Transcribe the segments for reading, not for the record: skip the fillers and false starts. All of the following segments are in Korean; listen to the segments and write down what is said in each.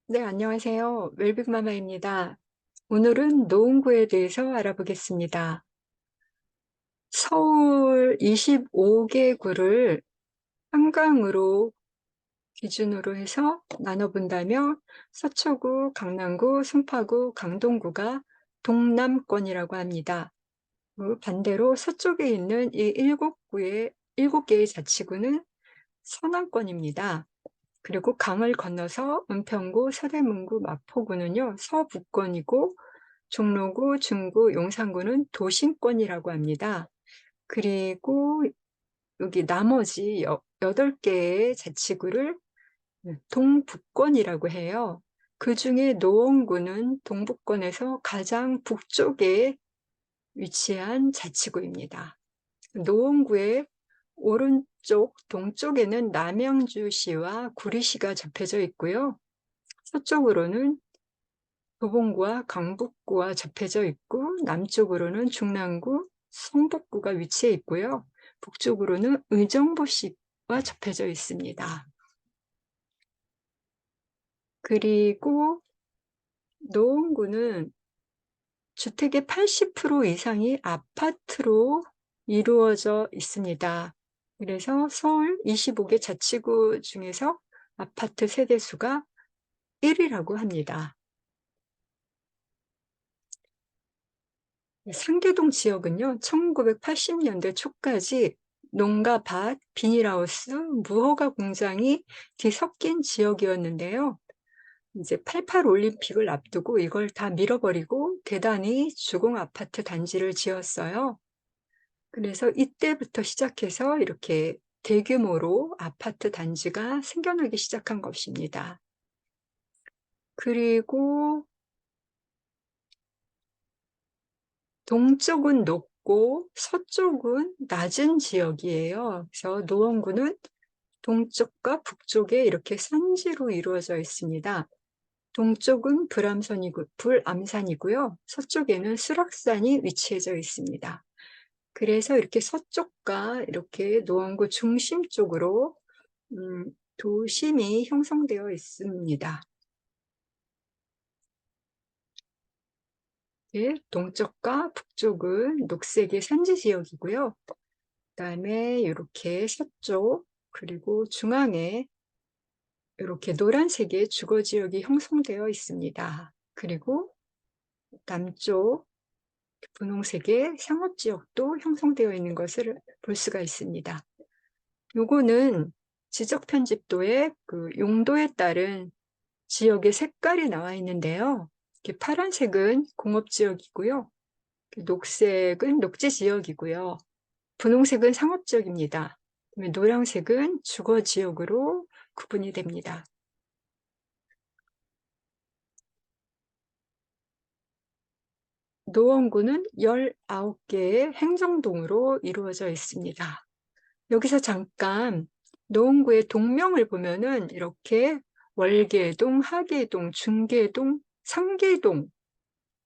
네, 안녕하세요. 웰빙마마입니다. 오늘은 노원구에 대해서 알아보겠습니다. 서울 25개 구를 한강으로 기준으로 해서 나눠본다면 서초구, 강남구, 송파구, 강동구가 동남권이라고 합니다. 반대로 서쪽에 있는 이 7개의 자치구는 서남권입니다. 그리고 강을 건너서 은평구, 서대문구, 마포구는요, 서북권이고, 종로구, 중구, 용산구는 도심권이라고 합니다. 그리고 여기 나머지 8개의 자치구를 동북권이라고 해요. 그 중에 노원구는 동북권에서 가장 북쪽에 위치한 자치구입니다. 노원구의 오른쪽 동쪽에는 남양주시와 구리시가 접해져 있고요. 서쪽으로는 도봉구와 강북구와 접해져 있고, 남쪽으로는 중랑구, 성북구가 위치해 있고요. 북쪽으로는 의정부시와 접해져 있습니다. 그리고 노원구는 주택의 80% 이상이 아파트로 이루어져 있습니다. 그래서 서울 25개 자치구 중에서 아파트 세대수가 1위라고 합니다. 상계동 지역은요, 1980년대 초까지 농가 밭, 비닐하우스, 무허가 공장이 뒤섞인 지역이었는데요. 이제 88 올림픽을 앞두고 이걸 다 밀어버리고 대단히 주공 아파트 단지를 지었어요. 그래서 이때부터 시작해서 이렇게 대규모로 아파트 단지가 생겨나기 시작한 것입니다. 그리고 동쪽은 높고 서쪽은 낮은 지역이에요. 그래서 노원구는 동쪽과 북쪽에 이렇게 산지로 이루어져 있습니다. 동쪽은 불암산이고요. 서쪽에는 수락산이 위치해져 있습니다. 그래서 이렇게 서쪽과 이렇게 노원구 중심 쪽으로 도심이 형성되어 있습니다. 동쪽과 북쪽은 녹색의 산지 지역이고요. 그다음에 이렇게 서쪽 그리고 중앙에 이렇게 노란색의 주거 지역이 형성되어 있습니다. 그리고 남쪽 분홍색의 상업 지역도 형성되어 있는 것을 볼 수가 있습니다. 요거는 지적 편집도의 그 용도에 따른 지역의 색깔이 나와 있는데요. 이렇게 파란색은 공업 지역이고요. 녹색은 녹지 지역이고요. 분홍색은 상업 지역입니다. 노란색은 주거 지역으로 구분이 됩니다. 노원구는 19개의 행정동으로 이루어져 있습니다. 여기서 잠깐 노원구의 동명을 보면은 이렇게 월계동, 하계동, 중계동, 상계동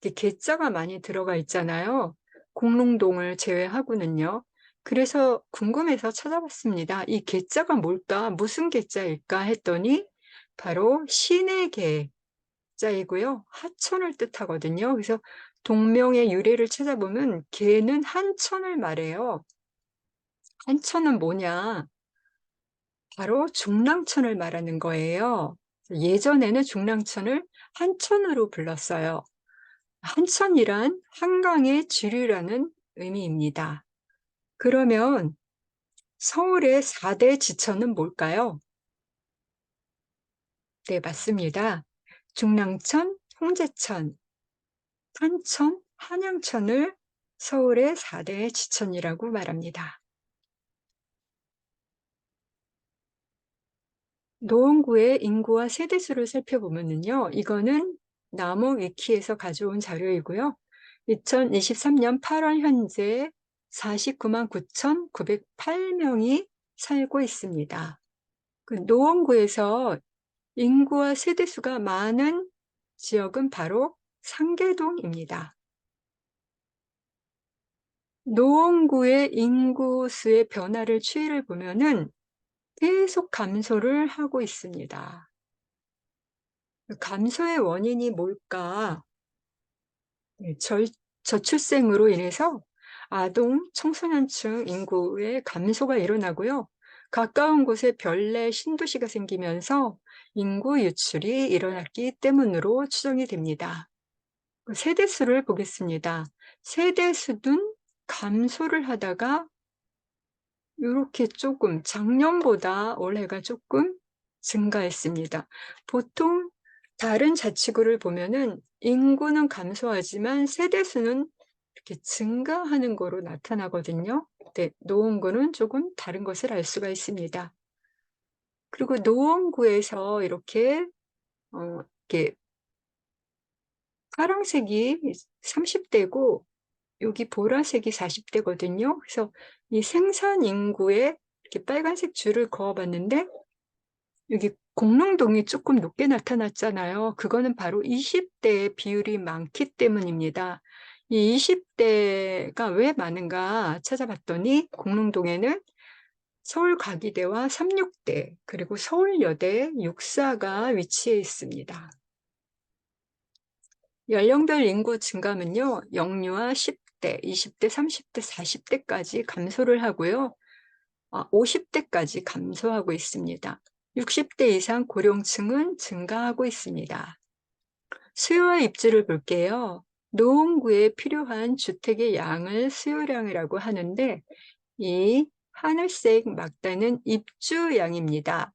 이렇게 개자가 많이 들어가 있잖아요. 공릉동을 제외하고는요. 그래서 궁금해서 찾아봤습니다. 이 개자가 뭘까? 무슨 개자일까? 했더니 바로 신의 개자이고요. 하천을 뜻하거든요. 그래서 동명의 유래를 찾아보면 개는 한천을 말해요. 한천은 뭐냐? 바로 중랑천을 말하는 거예요. 예전에는 중랑천을 한천으로 불렀어요. 한천이란 한강의 주류라는 의미입니다. 그러면 서울의 4대 지천은 뭘까요? 네, 맞습니다. 중랑천, 홍제천, 탄천, 한양천을 서울의 4대 지천이라고 말합니다. 노원구의 인구와 세대수를 살펴보면요. 이거는 나무 위키에서 가져온 자료이고요. 2023년 8월 현재 49만 9,908명이 살고 있습니다. 그 노원구에서 인구와 세대수가 많은 지역은 바로 상계동입니다. 노원구의 인구수의 변화를 추이를 보면은 계속 감소를 하고 있습니다. 감소의 원인이 뭘까? 네, 저출생으로 인해서 아동, 청소년층 인구의 감소가 일어나고요. 가까운 곳에 별내 신도시가 생기면서 인구 유출이 일어났기 때문으로 추정이 됩니다. 세대수를 보겠습니다. 세대수는 감소를 하다가 요렇게 조금 작년보다 올해가 조금 증가했습니다. 보통 다른 자치구를 보면은 인구는 감소하지만 세대수는 이렇게 증가하는 거로 나타나거든요. 네, 노원구는 조금 다른 것을 알 수가 있습니다. 그리고 노원구에서 이렇게 파란색이 30대고 여기 보라색이 40대거든요. 그래서 이 생산 인구에 이렇게 빨간색 줄을 그어 봤는데 여기 공릉동이 조금 높게 나타났잖아요. 그거는 바로 20대의 비율이 많기 때문입니다. 이 20대가 왜 많은가 찾아봤더니 공릉동에는 서울과기대와 삼육대 그리고 서울여대 육사가 위치해 있습니다. 연령별 인구 증가는요, 영유아 10대, 20대, 30대, 40대까지 감소를 하고요. 50대까지 감소하고 있습니다. 60대 이상 고령층은 증가하고 있습니다. 수요와 입주를 볼게요. 노원구에 필요한 주택의 양을 수요량이라고 하는데 이 하늘색 막단은 입주량입니다.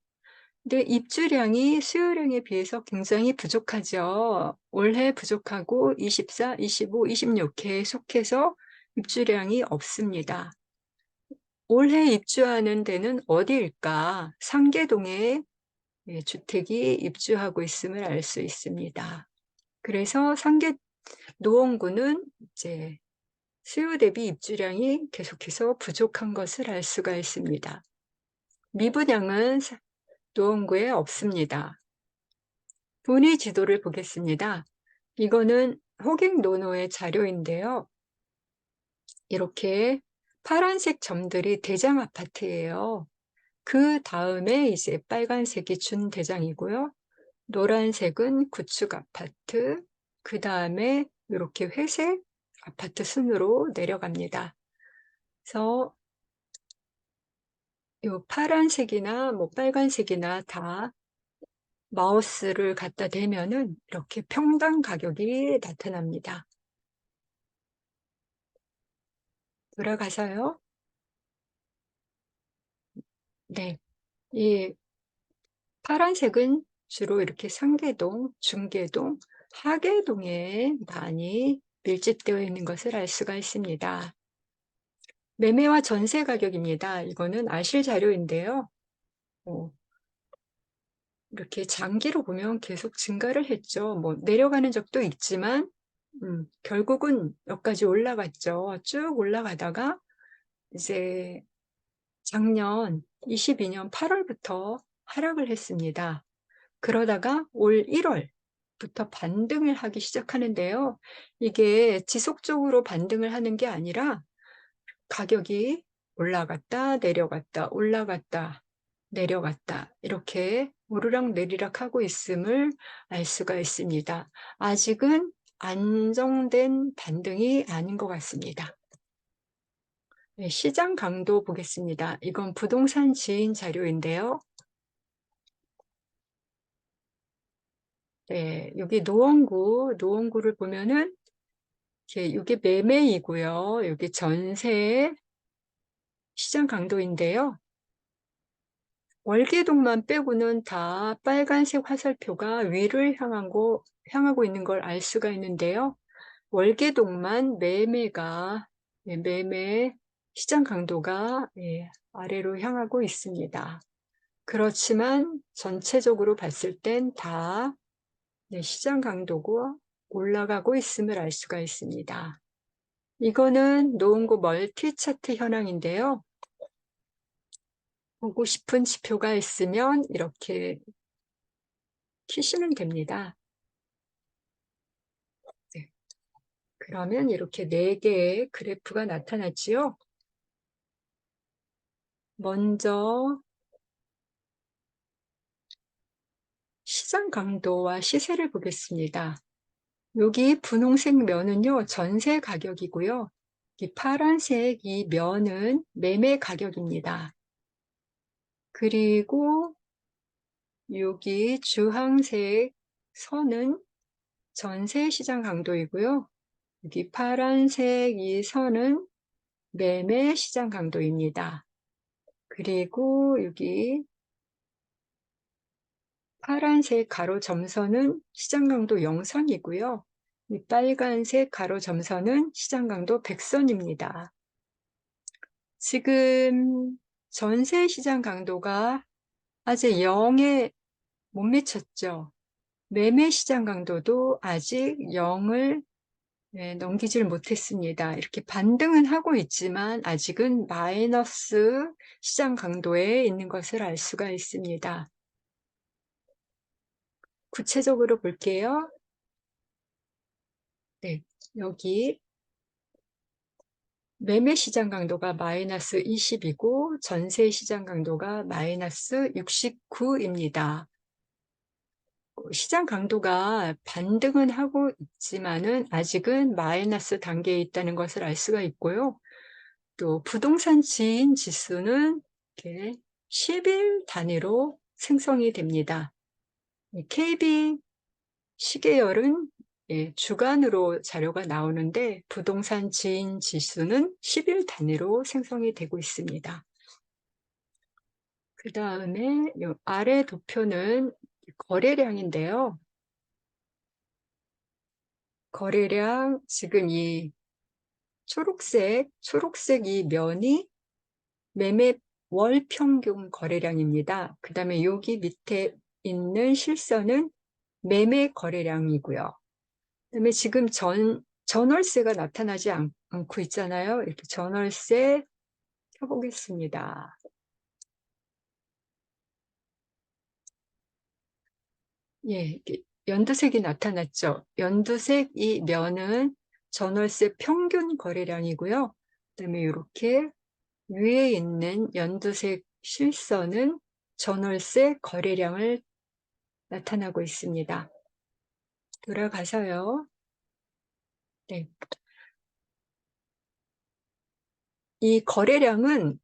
근데 입주량이 수요량에 비해서 굉장히 부족하죠. 올해 부족하고 24, 25, 26 계속해서 입주량이 없습니다. 올해 입주하는 데는 어디일까? 상계동에 주택이 입주하고 있음을 알 수 있습니다. 그래서 노원구는 이제 수요 대비 입주량이 계속해서 부족한 것을 알 수가 있습니다. 미분양은 노원구에 없습니다. 분위 지도를 보겠습니다. 이거는 호갱노노의 자료인데요. 이렇게 파란색 점들이 대장 아파트예요. 그 다음에 이제 빨간색이 준대장이고요. 노란색은 구축 아파트, 그 다음에 이렇게 회색 아파트 순으로 내려갑니다. 그래서 이 파란색이나 뭐 빨간색이나 다 마우스를 갖다 대면은 이렇게 평당 가격이 나타납니다. 돌아가서요. 네. 이 파란색은 주로 이렇게 상계동, 중계동, 하계동에 많이 밀집되어 있는 것을 알 수가 있습니다. 매매와 전세 가격입니다. 이거는 아실 자료인데요. 어, 이렇게 장기로 보면 계속 증가를 했죠. 뭐 내려가는 적도 있지만 결국은 여기까지 올라갔죠. 쭉 올라가다가 이제 작년 22년 8월부터 하락을 했습니다. 그러다가 올 1월부터 반등을 하기 시작하는데요. 이게 지속적으로 반등을 하는 게 아니라 가격이 올라갔다 내려갔다 올라갔다 내려갔다 이렇게 오르락내리락 하고 있음을 알 수가 있습니다. 아직은 안정된 반등이 아닌 것 같습니다. 네, 시장 강도 보겠습니다. 이건 부동산 지인 자료인데요. 네, 여기 노원구를 보면은 이게 매매이고요. 여기 전세 시장 강도인데요. 월계동만 빼고는 다 빨간색 화살표가 위를 향하고 있는 걸 알 수가 있는데요. 월계동만 매매 시장 강도가 아래로 향하고 있습니다. 그렇지만 전체적으로 봤을 땐 다 시장 강도가 올라가고 있음을 알 수가 있습니다. 이거는 노원구 멀티 차트 현황인데요. 보고 싶은 지표가 있으면 이렇게 키시면 됩니다. 네. 그러면 이렇게 4개의 그래프가 나타났지요. 먼저 시장 강도와 시세를 보겠습니다. 여기 분홍색 면은요, 전세 가격이고요. 이 파란색 이 면은 매매 가격입니다. 그리고 여기 주황색 선은 전세 시장 강도이고요. 여기 파란색 이 선은 매매 시장 강도입니다. 그리고 여기 파란색 가로 점선은 시장 강도 0선이고요. 이 빨간색 가로 점선은 시장 강도 100선입니다. 지금 전세 시장 강도가 아직 0에 못 미쳤죠. 매매 시장 강도도 아직 0을 넘기질 못했습니다. 이렇게 반등은 하고 있지만 아직은 마이너스 시장 강도에 있는 것을 알 수가 있습니다. 구체적으로 볼게요. 네, 여기 매매 시장 강도가 마이너스 20이고 전세 시장 강도가 마이너스 69입니다. 시장 강도가 반등은 하고 있지만은 아직은 마이너스 단계에 있다는 것을 알 수가 있고요. 또 부동산 지인 지수는 이렇게 10일 단위로 생성이 됩니다. KB 시계열은 주간으로 자료가 나오는데 부동산 지인 지수는 10일 단위로 생성이 되고 있습니다. 그 다음에 아래 도표는 거래량인데요. 거래량 지금 이 초록색 이 면이 매매 월 평균 거래량입니다. 그 다음에 여기 밑에 있는 실선은 매매 거래량이고요. 그다음에 지금 전월세가 나타나지 않고 있잖아요. 이렇게 전월세 켜보겠습니다. 예, 이렇게 연두색이 나타났죠. 연두색 이 면은 전월세 평균 거래량이고요. 그다음에 이렇게 위에 있는 연두색 실선은 전월세 거래량을 나타나고 있습니다. 돌아가서요. 네. 이 거래량은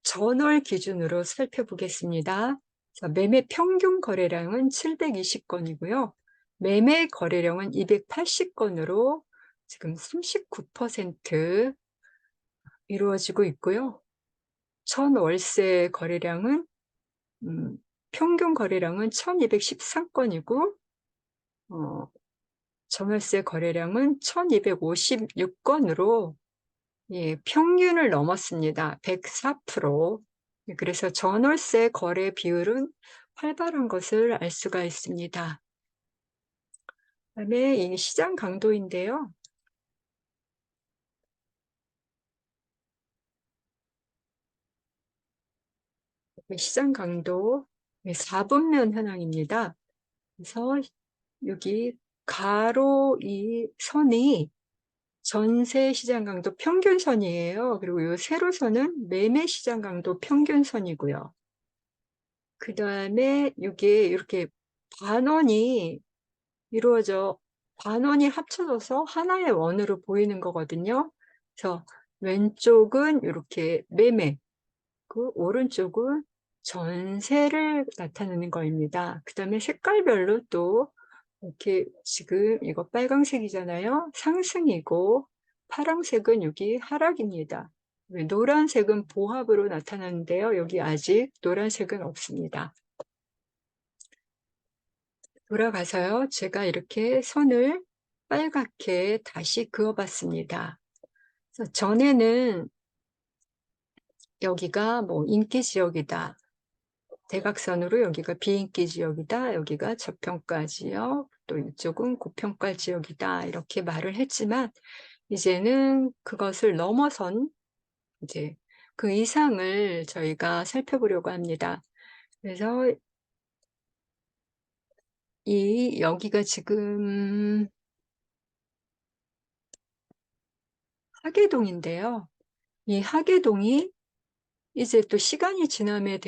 전월 기준으로 살펴보겠습니다. 자, 매매 평균 거래량은 720건이고요. 매매 거래량은 280건으로 지금 39% 이루어지고 있고요. 전월세 거래량은 평균 거래량은 1213건이고 전월세 거래량은 1256건으로 평균을 넘었습니다. 104%. 그래서 전월세 거래 비율은 활발한 것을 알 수가 있습니다. 그다음에 이 시장 강도인데요. 시장 강도 4분면 현황입니다. 그래서 여기 가로 이 선이 전세 시장 강도 평균선이에요. 그리고 이 세로선은 매매 시장 강도 평균선이고요. 그 다음에 이게 이렇게 반원이 반원이 합쳐져서 하나의 원으로 보이는 거거든요. 그래서 왼쪽은 이렇게 매매, 그 오른쪽은 전세를 나타내는 거입니다. 그 다음에 색깔별로 또 이렇게 지금 이거 빨강색이잖아요. 상승이고 파란색은 여기 하락입니다. 노란색은 보합으로 나타나는데요. 여기 아직 노란색은 없습니다. 돌아가서요. 제가 이렇게 선을 빨갛게 다시 그어봤습니다. 그래서 전에는 여기가 뭐 인기 지역이다. 대각선으로 여기가 비인기 지역이다. 여기가 저평가 지역, 또 이쪽은 고평가 지역이다. 이렇게 말을 했지만 이제는 그것을 넘어선 이제 그 이상을 저희가 살펴보려고 합니다. 그래서 여기가 지금 하계동인데요. 이 하계동이 이제 또 시간이 지남에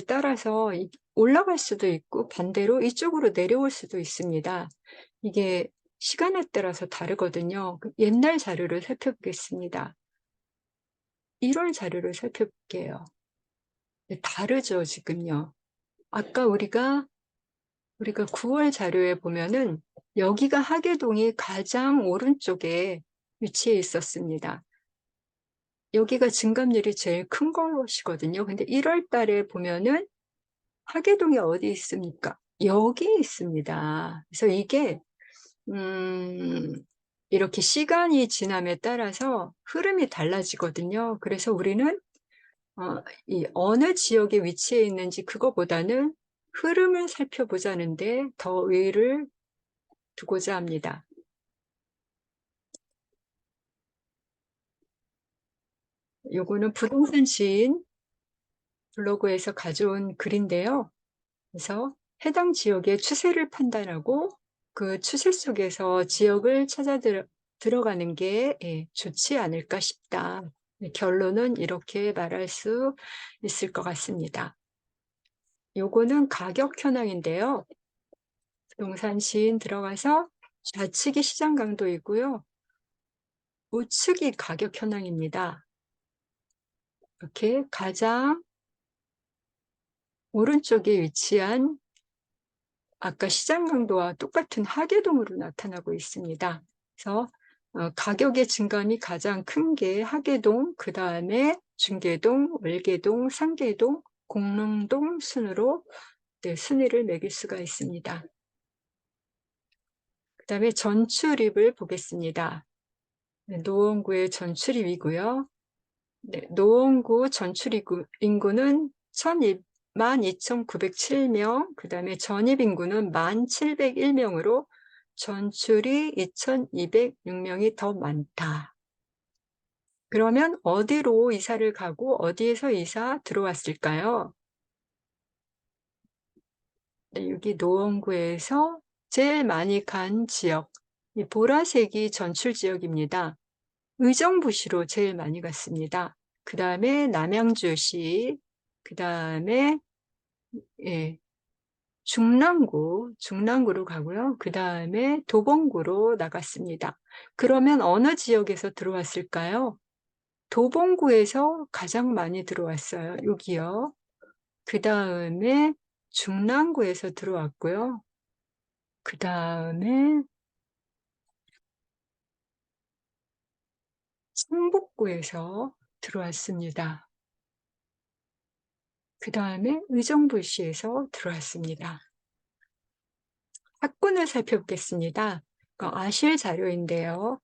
따라서 올라갈 수도 있고 반대로 이쪽으로 내려올 수도 있습니다. 이게 시간에 따라서 다르거든요. 옛날 자료를 살펴보겠습니다. 1월 자료를 살펴볼게요. 네, 다르죠, 지금요. 아까 우리가 9월 자료에 보면은 여기가 하계동이 가장 오른쪽에 위치해 있었습니다. 여기가 증감률이 제일 큰 것이거든요. 근데 1월 달에 보면은 하계동이 어디 있습니까? 여기 있습니다. 그래서 이게 음 이렇게 시간이 지남에 따라서 흐름이 달라지거든요. 그래서 우리는 이 어느 지역에 위치해 있는지 그거보다는 흐름을 살펴보자는데 더 의의를 두고자 합니다. 요거는 부동산 지인 블로그에서 가져온 글인데요. 그래서 해당 지역의 추세를 판단하고 그 추세 속에서 지역을 찾아 들어가는 게 좋지 않을까 싶다. 네, 결론은 이렇게 말할 수 있을 것 같습니다. 요거는 가격 현황인데요. 부동산 시인 들어가서 좌측이 시장 강도이고요. 우측이 가격 현황입니다. 이렇게 가장 오른쪽에 위치한 아까 시장 강도와 똑같은 하계동으로 나타나고 있습니다. 그래서 가격의 증감이 가장 큰 게 하계동, 그다음에 중계동, 월계동, 상계동, 공릉동 순으로 순위를 매길 수가 있습니다. 그다음에 전출입을 보겠습니다. 네, 노원구의 전출입이고요. 네, 노원구 전출입 인구는 12,907명, 그다음에 전입 인구는 1,701명으로 전출이 2,206명이 더 많다. 그러면 어디로 이사를 가고 어디에서 이사 들어왔을까요? 네, 여기 노원구에서 제일 많이 간 지역, 이 보라색이 전출 지역입니다. 의정부시로 제일 많이 갔습니다. 그다음에 남양주시, 그다음에 예, 중랑구로 가고요. 그다음에 도봉구로 나갔습니다. 그러면 어느 지역에서 들어왔을까요? 도봉구에서 가장 많이 들어왔어요. 여기요. 그다음에 중랑구에서 들어왔고요. 그다음에 성북구에서 들어왔습니다. 그다음에 의정부시에서 들어왔습니다. 학군을 살펴보겠습니다. 아실 자료인데요.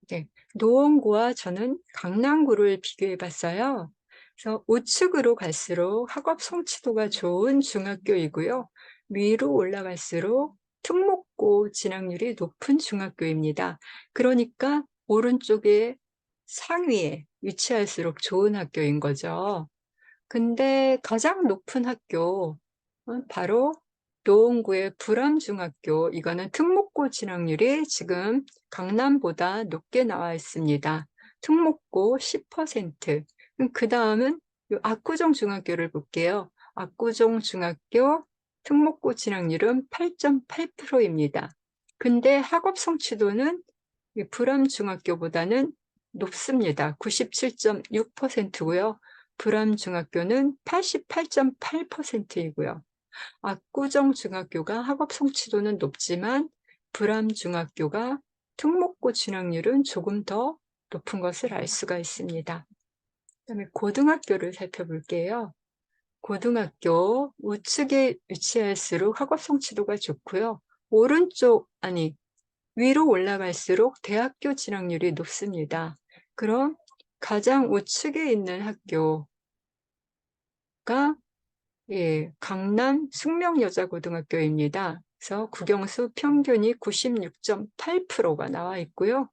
네, 노원구와 저는 강남구를 비교해 봤어요. 그래서 우측으로 갈수록 학업 성취도가 좋은 중학교이고요. 위로 올라갈수록 특목고 진학률이 높은 중학교입니다. 그러니까 오른쪽에 상위에 위치할수록 좋은 학교인 거죠. 근데 가장 높은 학교 바로 노원구의 불암중학교, 이거는 특목고 진학률이 지금 강남보다 높게 나와 있습니다. 특목고 10%. 그다음은 요 압구정 중학교를 볼게요. 압구정 중학교 특목고 진학률은 8.8%입니다. 근데 학업 성취도는 불암중학교보다는 높습니다. 97.6%고요. 불암중학교는 88.8%이고요. 압구정 중학교가 학업 성취도는 높지만 불암중학교가 특목고 진학률은 조금 더 높은 것을 알 수가 있습니다. 그다음에 고등학교를 살펴볼게요. 고등학교 우측에 위치할수록 학업 성취도가 좋고요. 위로 올라갈수록 대학교 진학률이 높습니다. 그럼 가장 우측에 있는 학교가 강남 숙명여자고등학교입니다. 그래서 국영수 평균이 96.8%가 나와 있고요.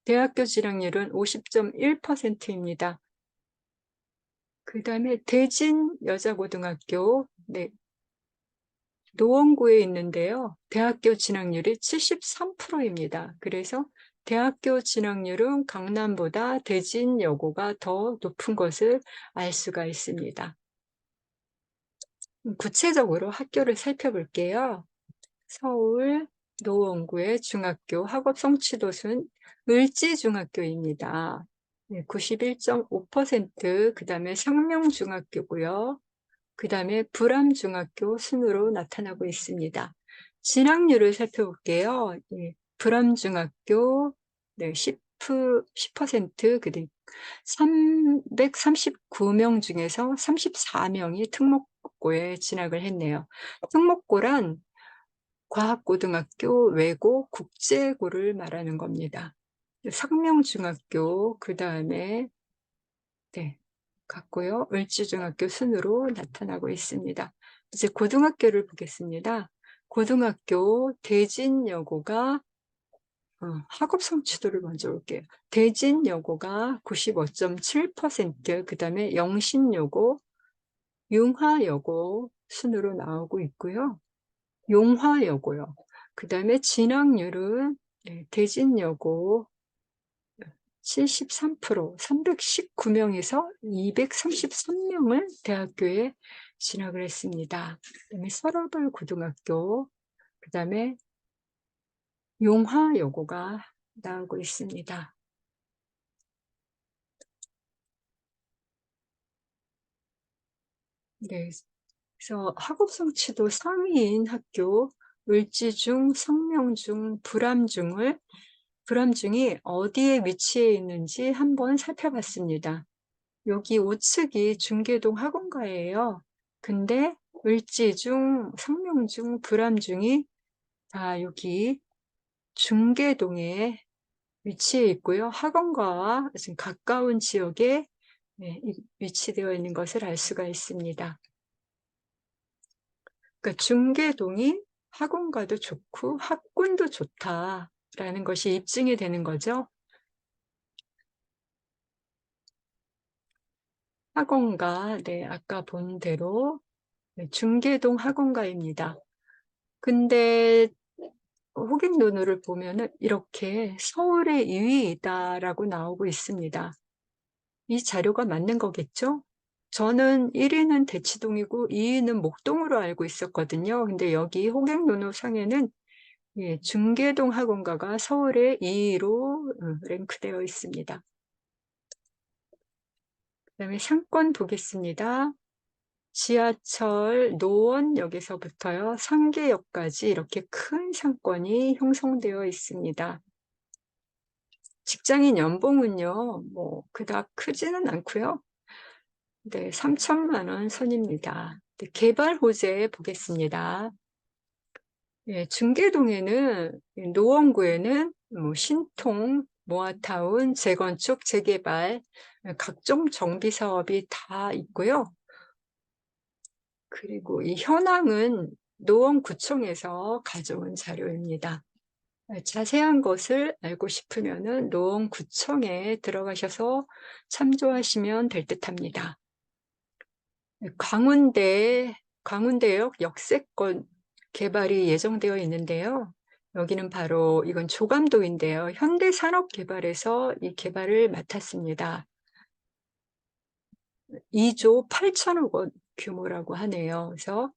대학교 진학률은 50.1%입니다. 그다음에 대진여자고등학교, 네, 노원구에 있는데요. 대학교 진학률이 73%입니다. 그래서 대학교 진학률은 강남보다 대진여고가 더 높은 것을 알 수가 있습니다. 구체적으로 학교를 살펴볼게요. 서울 노원구의 중학교 학업 성취도순 을지중학교입니다. 네, 91.5%, 그다음에 상명중학교고요. 그다음에 불암중학교 순으로 나타나고 있습니다. 진학률을 살펴볼게요. 예, 불암중학교 네, 10%, 그다음 339명 중에서 34명이 특목고에 진학을 했네요. 특목고란 과학고등학교, 외고, 국제고를 말하는 겁니다. 상명중학교, 그다음에 네, 같고요. 을지중학교 순으로 나타나고 있습니다. 이제 고등학교를 보겠습니다. 고등학교 대진여고가 학업 성취도를 먼저 볼게요. 대진여고가 95.7%, 그다음에 영신여고, 융화여고 순으로 나오고 있고요. 용화여고요. 그다음에 진학률은 대진여고 73%, 319명에서 233명을 대학교에 진학을 했습니다. 그다음에 서라벌 고등학교, 그다음에 용화여고가 나오고 있습니다. 네, 그래서 학업 성취도 상위인 학교 을지중, 성명중, 불암중이 어디에 위치해 있는지 한번 살펴봤습니다. 여기 우측이 중계동 학원가예요. 근데 을지중, 상명중, 불암중이 다 여기 중계동에 위치해 있고요. 학원가와 지금 가까운 지역에 위치되어 있는 것을 알 수가 있습니다. 그러니까 중계동이 학원가도 좋고 학군도 좋다라는 것이 입증이 되는 거죠. 학원가, 네, 아까 본 대로 중계동 학원가입니다. 근데 호갱노노를 보면은 이렇게 서울의 2위이다라고 나오고 있습니다. 이 자료가 맞는 거겠죠? 저는 1위는 대치동이고 2위는 목동으로 알고 있었거든요. 근데 여기 호갱노노 상에는 중계동 학원가가 서울의 2위로 랭크되어 있습니다. 그다음에 상권 보겠습니다. 지하철 노원역에서부터요, 상계역까지 이렇게 큰 상권이 형성되어 있습니다. 직장인 연봉은요, 뭐 그닥 크지는 않고요. 네, 3천만 원 선입니다. 네, 개발 호재 보겠습니다. 예, 중계동에는, 노원구에는 뭐 신통, 모아타운, 재건축, 재개발, 각종 정비 사업이 다 있고요. 그리고 이 현황은 노원구청에서 가져온 자료입니다. 자세한 것을 알고 싶으면은 노원구청에 들어가셔서 참조하시면 될 듯합니다. 광운대역 역세권 개발이 예정되어 있는데요. 여기는 바로 이건 조감도인데요. 현대산업개발에서 이 개발을 맡았습니다. 2조 8천억 원 규모라고 하네요. 그래서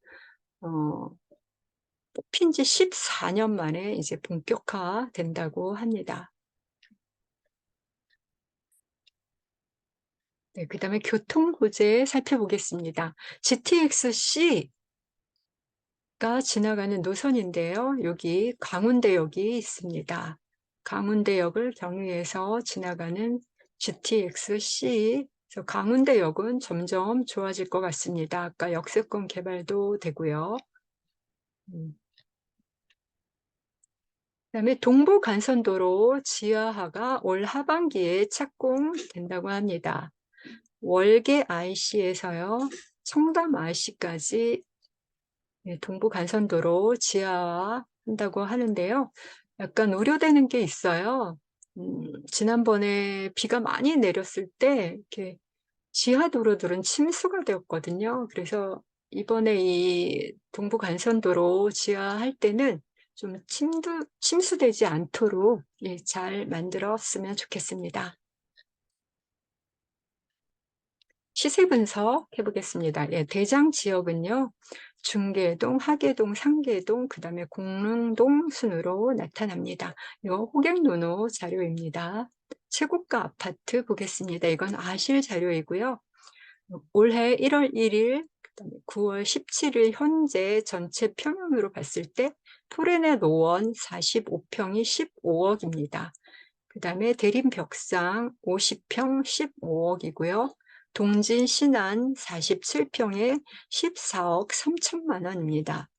뽑힌 지 14년 만에 이제 본격화된다고 합니다. 네, 그다음에 교통 호재 살펴보겠습니다. GTX-C가 지나가는 노선인데요. 여기 강운대역이 있습니다. 강운대역을 경유해서 지나가는 GTX-C. 그래서 강운대역은 점점 좋아질 것 같습니다. 아까 역세권 개발도 되고요. 그다음에 동부간선도로 지하화가 올 하반기에 착공된다고 합니다. 월계 IC에서요, 청담 IC까지 동부간선도로 지하화한다고 하는데요. 약간 우려되는 게 있어요. 지난번에 비가 많이 내렸을 때 이렇게 지하 도로들은 침수가 되었거든요. 그래서 이번에 이 동부간선도로 지하할 때는 좀 침수되지 않도록 잘 만들었으면 좋겠습니다. 시세 분석해 보겠습니다. 예, 대장 지역은요. 중계동, 하계동, 상계동, 그다음에 공릉동 순으로 나타납니다. 이거 호갱노노 자료입니다. 최고가 아파트 보겠습니다. 이건 아실 자료이고요. 올해 1월 1일, 그다음에 9월 17일 현재 전체 평형으로 봤을 때 토레네 노원 45평이 15억입니다. 그다음에 대림 벽상 50평 15억이고요. 동진 신안 47평에 14억 3천만 원입니다.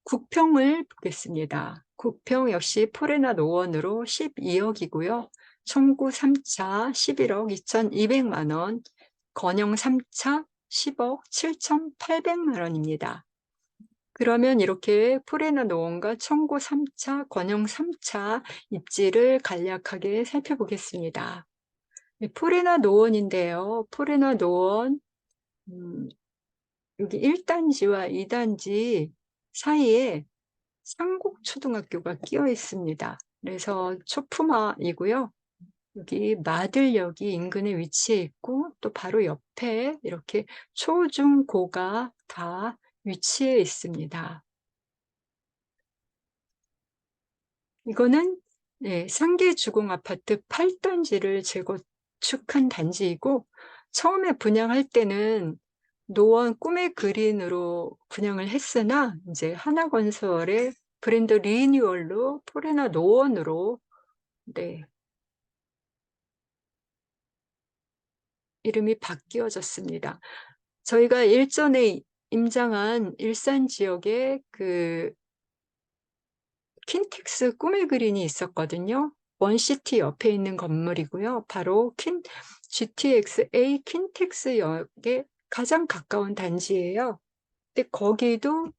구평을 보겠습니다. 구평 역시 포레나 노원으로 12억이고요. 청구 3차 11억 2,200만 원, 건영 3차 10억 7,800만 원입니다. 그러면 이렇게 포레나 노원과 청구 3차, 건영 3차 입지를 간략하게 살펴보겠습니다. 포레나 노원인데요. 포레나 노원, 여기 1단지와 2단지 사이에 상곡초등학교가 끼어 있습니다. 그래서 초품화이고요. 여기 마들역이 인근에 위치해 있고 또 바로 옆에 이렇게 초, 중, 고가 다 위치해 있습니다. 이거는 상계 주공 아파트 8단지를 재건축한 단지이고 처음에 분양할 때는 노원 꿈의 그린으로 분양을 했으나 이제 하나건설의 브랜드 리뉴얼로 포레나 노원으로 네, 이름이 바뀌어졌습니다. 저희가 일전에 임장한 일산 지역에 그 킨텍스 꿈의 그린이 있었거든요. 원시티 옆에 있는 건물이고요. 바로 GTX-A 킨텍스역에 가장 가까운 단지예요. 근데 거기도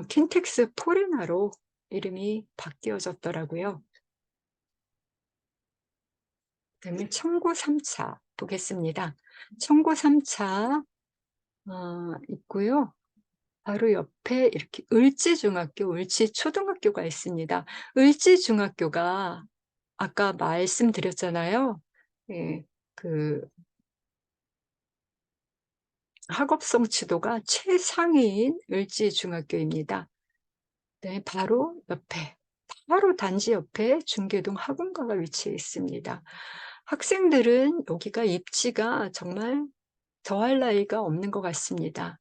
킨텍스 포레나로 이름이 바뀌어졌더라고요. 그다음에 청구 3차 보겠습니다. 청구 3차 있고요. 바로 옆에 이렇게 을지중학교, 을지초등학교가 있습니다. 을지중학교가 아까 말씀드렸잖아요. 예, 그 학업 성취도가 최상위인 을지중학교입니다. 네, 바로 옆에, 바로 단지 옆에 중계동 학원가가 위치해 있습니다. 학생들은 여기가 입지가 정말 더할 나위가 없는 것 같습니다.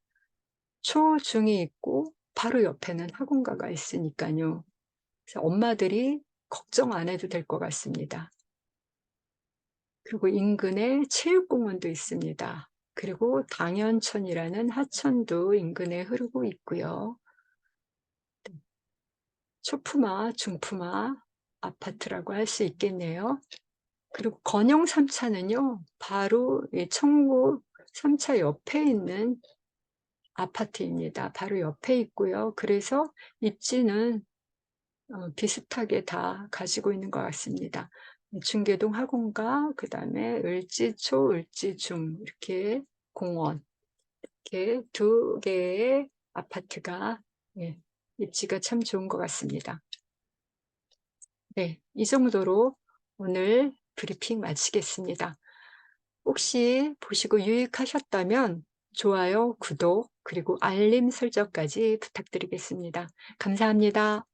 초, 중이 있고 바로 옆에는 학원가가 있으니까요. 그래서 엄마들이 걱정 안 해도 될 것 같습니다. 그리고 인근에 체육공원도 있습니다. 그리고 당연천이라는 하천도 인근에 흐르고 있고요. 초품화, 중품화 아파트라고 할 수 있겠네요. 그리고 건영 3차는요, 바로 이 청구 3차 옆에 있는 아파트입니다. 바로 옆에 있고요. 그래서 입지는 비슷하게 다 가지고 있는 것 같습니다. 중계동 학원가, 그 다음에 을지초, 을지중 이렇게 공원 이렇게 두 개의 아파트가 예, 입지가 참 좋은 것 같습니다. 네, 이 정도로 오늘 브리핑 마치겠습니다. 혹시 보시고 유익하셨다면 좋아요, 구독, 그리고 알림 설정까지 부탁드리겠습니다. 감사합니다.